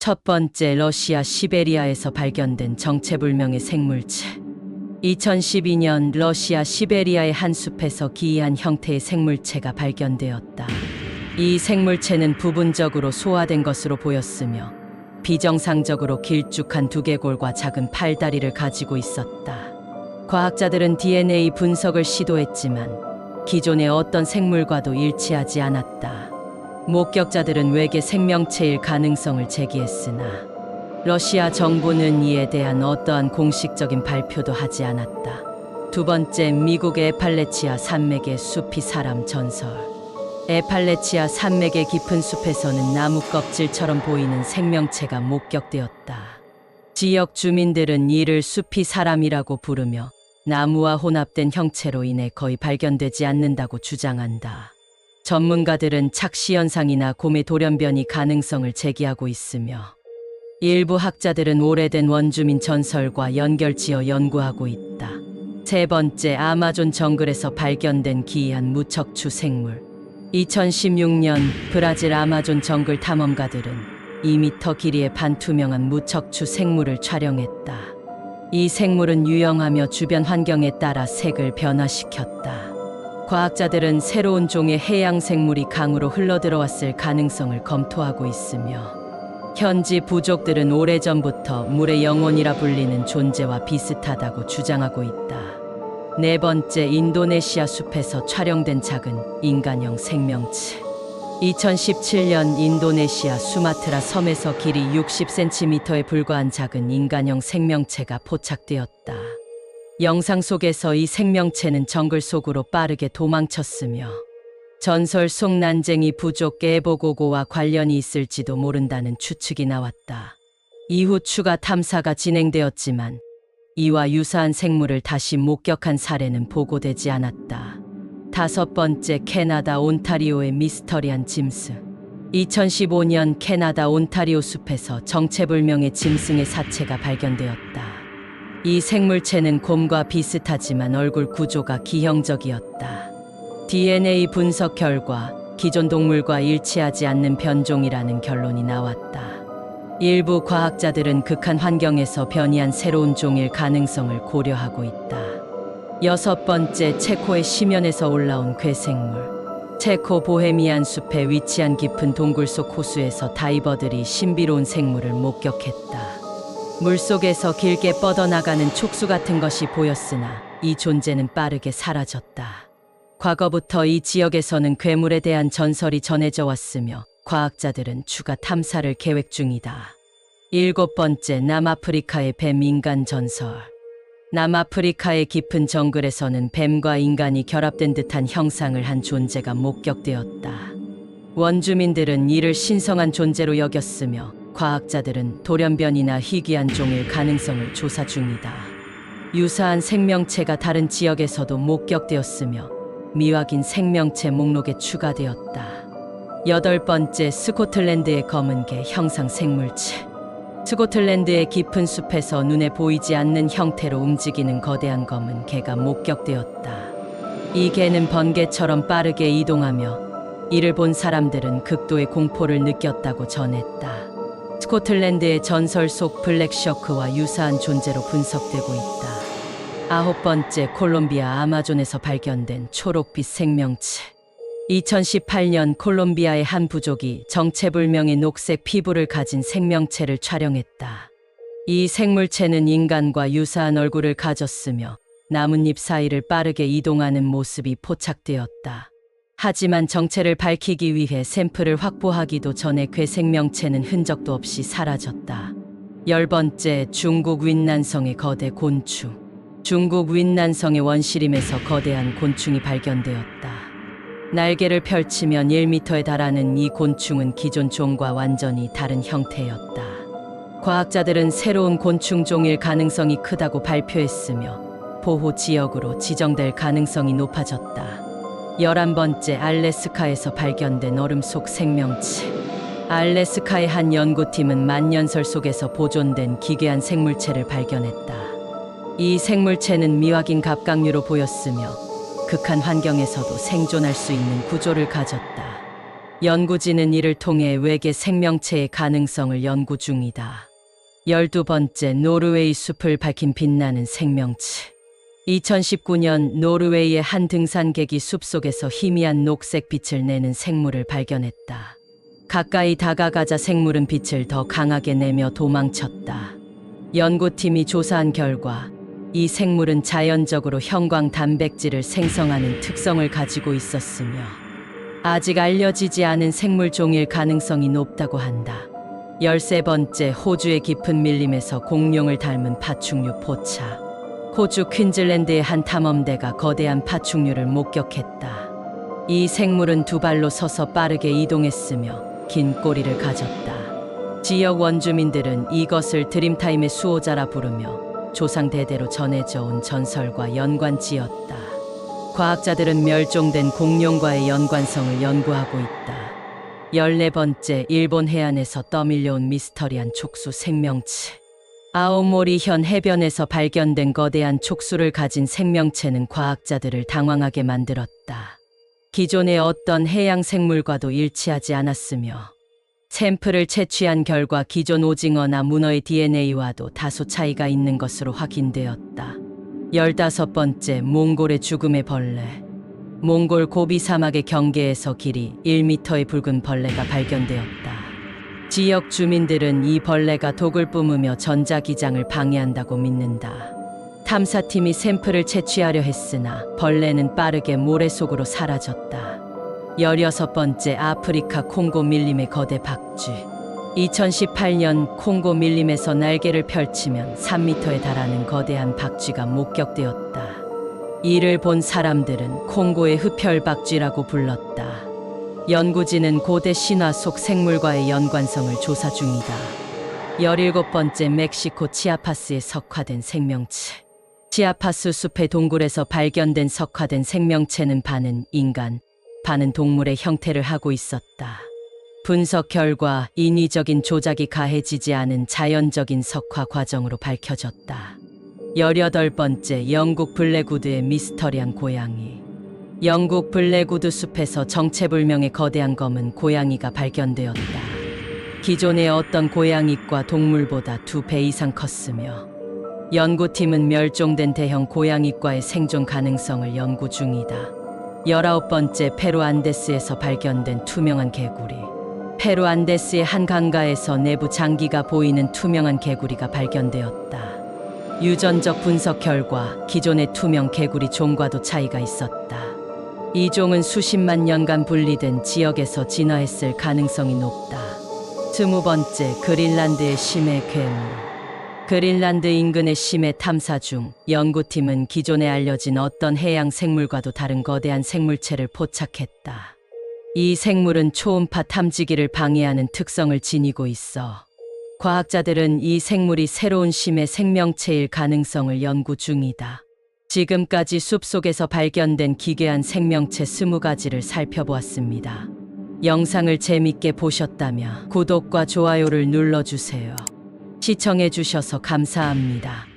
첫 번째, 러시아 시베리아에서 발견된 정체불명의 생물체. 2012년 러시아 시베리아의 한 숲에서 기이한 형태의 생물체가 발견되었다. 이 생물체는 부분적으로 소화된 것으로 보였으며 비정상적으로 길쭉한 두개골과 작은 팔다리를 가지고 있었다. 과학자들은 DNA 분석을 시도했지만 기존의 어떤 생물과도 일치하지 않았다. 목격자들은 외계 생명체일 가능성을 제기했으나 러시아 정부는 이에 대한 어떠한 공식적인 발표도 하지 않았다. 두 번째, 미국의 에팔레치아 산맥의 숲이 사람 전설. 에팔레치아 산맥의 깊은 숲에서는 나무 껍질처럼 보이는 생명체가 목격되었다. 지역 주민들은 이를 숲이 사람이라고 부르며 나무와 혼합된 형체로 인해 거의 발견되지 않는다고 주장한다. 전문가들은 착시 현상이나 곰의 돌연변이 가능성을 제기하고 있으며 일부 학자들은 오래된 원주민 전설과 연결지어 연구하고 있다. 세 번째, 아마존 정글에서 발견된 기이한 무척추 생물. 2016년 브라질 아마존 정글 탐험가들은 2m 길이의 반투명한 무척추 생물을 촬영했다. 이 생물은 유영하며 주변 환경에 따라 색을 변화시켰다. 과학자들은 새로운 종의 해양 생물이 강으로 흘러들어왔을 가능성을 검토하고 있으며 현지 부족들은 오래전부터 물의 영혼이라 불리는 존재와 비슷하다고 주장하고 있다. 네 번째, 인도네시아 숲에서 촬영된 작은 인간형 생명체. 2017년 인도네시아 수마트라 섬에서 길이 60cm에 불과한 작은 인간형 생명체가 포착되었다. 영상 속에서 이 생명체는 정글 속으로 빠르게 도망쳤으며 전설 속 난쟁이 부족 게보고고와 관련이 있을지도 모른다는 추측이 나왔다. 이후 추가 탐사가 진행되었지만 이와 유사한 생물을 다시 목격한 사례는 보고되지 않았다. 다섯 번째, 캐나다 온타리오의 미스터리한 짐승. 2015년 캐나다 온타리오 숲에서 정체불명의 짐승의 사체가 발견되었다. 이 생물체는 곰과 비슷하지만 얼굴 구조가 기형적이었다. DNA 분석 결과 기존 동물과 일치하지 않는 변종이라는 결론이 나왔다. 일부 과학자들은 극한 환경에서 변이한 새로운 종일 가능성을 고려하고 있다. 여섯 번째, 체코의 심연에서 올라온 괴생물. 체코 보헤미안 숲에 위치한 깊은 동굴 속 호수에서 다이버들이 신비로운 생물을 목격했다. 물속에서 길게 뻗어나가는 촉수 같은 것이 보였으나 이 존재는 빠르게 사라졌다. 과거부터 이 지역에서는 괴물에 대한 전설이 전해져 왔으며 과학자들은 추가 탐사를 계획 중이다. 일곱 번째, 남아프리카의 뱀 인간 전설. 남아프리카의 깊은 정글에서는 뱀과 인간이 결합된 듯한 형상을 한 존재가 목격되었다. 원주민들은 이를 신성한 존재로 여겼으며 과학자들은 돌연변이나 희귀한 종일 가능성을 조사 중이다. 유사한 생명체가 다른 지역에서도 목격되었으며 미확인 생명체 목록에 추가되었다. 여덟 번째, 스코틀랜드의 검은개 형상 생물체. 스코틀랜드의 깊은 숲에서 눈에 보이지 않는 형태로 움직이는 거대한 검은 개가 목격되었다. 이 개는 번개처럼 빠르게 이동하며 이를 본 사람들은 극도의 공포를 느꼈다고 전했다. 스코틀랜드의 전설 속 블랙셔크와 유사한 존재로 분석되고 있다. 아홉 번째, 콜롬비아 아마존에서 발견된 초록빛 생명체. 2018년 콜롬비아의 한 부족이 정체불명의 녹색 피부를 가진 생명체를 촬영했다. 이 생물체는 인간과 유사한 얼굴을 가졌으며 나뭇잎 사이를 빠르게 이동하는 모습이 포착되었다. 하지만 정체를 밝히기 위해 샘플을 확보하기도 전에 괴생명체는 흔적도 없이 사라졌다. 열 번째, 중국 윈난성의 거대 곤충. 중국 윈난성의 원시림에서 거대한 곤충이 발견되었다. 날개를 펼치면 1m에 달하는 이 곤충은 기존 종과 완전히 다른 형태였다. 과학자들은 새로운 곤충 종일 가능성이 크다고 발표했으며 보호 지역으로 지정될 가능성이 높아졌다. 11번째, 알래스카에서 발견된 얼음 속 생명체. 알래스카의 한 연구팀은 만년설 속에서 보존된 기괴한 생물체를 발견했다. 이 생물체는 미확인 갑각류로 보였으며 극한 환경에서도 생존할 수 있는 구조를 가졌다. 연구진은 이를 통해 외계 생명체의 가능성을 연구 중이다. 12번째, 노르웨이 숲을 밝힌 빛나는 생명체. 2019년 노르웨이의 한 등산객이 숲속에서 희미한 녹색 빛을 내는 생물을 발견했다. 가까이 다가가자 생물은 빛을 더 강하게 내며 도망쳤다. 연구팀이 조사한 결과 이 생물은 자연적으로 형광 단백질을 생성하는 특성을 가지고 있었으며 아직 알려지지 않은 생물 종일 가능성이 높다고 한다. 13번째, 호주의 깊은 밀림에서 공룡을 닮은 파충류 포착. 호주 퀸즐랜드의 한 탐험대가 거대한 파충류를 목격했다. 이 생물은 두 발로 서서 빠르게 이동했으며 긴 꼬리를 가졌다. 지역 원주민들은 이것을 드림타임의 수호자라 부르며 조상 대대로 전해져 온 전설과 연관지었다. 과학자들은 멸종된 공룡과의 연관성을 연구하고 있다. 14번째, 일본 해안에서 떠밀려온 미스터리한 촉수 생명체. 아오모리현 해변에서 발견된 거대한 촉수를 가진 생명체는 과학자들을 당황하게 만들었다. 기존의 어떤 해양 생물과도 일치하지 않았으며 샘플을 채취한 결과 기존 오징어나 문어의 DNA와도 다소 차이가 있는 것으로 확인되었다. 15번째, 몽골의 죽음의 벌레. 몽골 고비 사막의 경계에서 길이 1m의 붉은 벌레가 발견되었다. 지역 주민들은 이 벌레가 독을 뿜으며 전자기장을 방해한다고 믿는다. 탐사팀이 샘플을 채취하려 했으나 벌레는 빠르게 모래 속으로 사라졌다. 16번째, 아프리카 콩고 밀림의 거대 박쥐. 2018년 콩고 밀림에서 날개를 펼치면 3m에 달하는 거대한 박쥐가 목격되었다. 이를 본 사람들은 콩고의 흡혈박쥐라고 불렀다. 연구진은 고대 신화 속 생물과의 연관성을 조사 중이다. 17번째, 멕시코 치아파스의 석화된 생명체. 치아파스 숲의 동굴에서 발견된 석화된 생명체는 반은 인간, 반은 동물의 형태를 하고 있었다. 분석 결과 인위적인 조작이 가해지지 않은 자연적인 석화 과정으로 밝혀졌다. 18번째, 영국 블랙우드의 미스터리한 고양이. 영국 블랙우드 숲에서 정체불명의 거대한 검은 고양이가 발견되었다. 기존의 어떤 고양이과 동물보다 2배 이상 컸으며 연구팀은 멸종된 대형 고양이과의 생존 가능성을 연구 중이다. 19번째, 페루 안데스에서 발견된 투명한 개구리. 페루 안데스의 한 강가에서 내부 장기가 보이는 투명한 개구리가 발견되었다. 유전적 분석 결과 기존의 투명 개구리 종과도 차이가 있었다. 이 종은 수십만 년간 분리된 지역에서 진화했을 가능성이 높다. 20번째, 그린란드의 심해 괴물. 그린란드 인근의 심해 탐사 중 연구팀은 기존에 알려진 어떤 해양 생물과도 다른 거대한 생물체를 포착했다. 이 생물은 초음파 탐지기를 방해하는 특성을 지니고 있어 과학자들은 이 생물이 새로운 심해 생명체일 가능성을 연구 중이다. 지금까지 숲속에서 발견된 기괴한 생명체 20가지를 살펴보았습니다. 영상을 재밌게 보셨다면 구독과 좋아요를 눌러주세요. 시청해주셔서 감사합니다.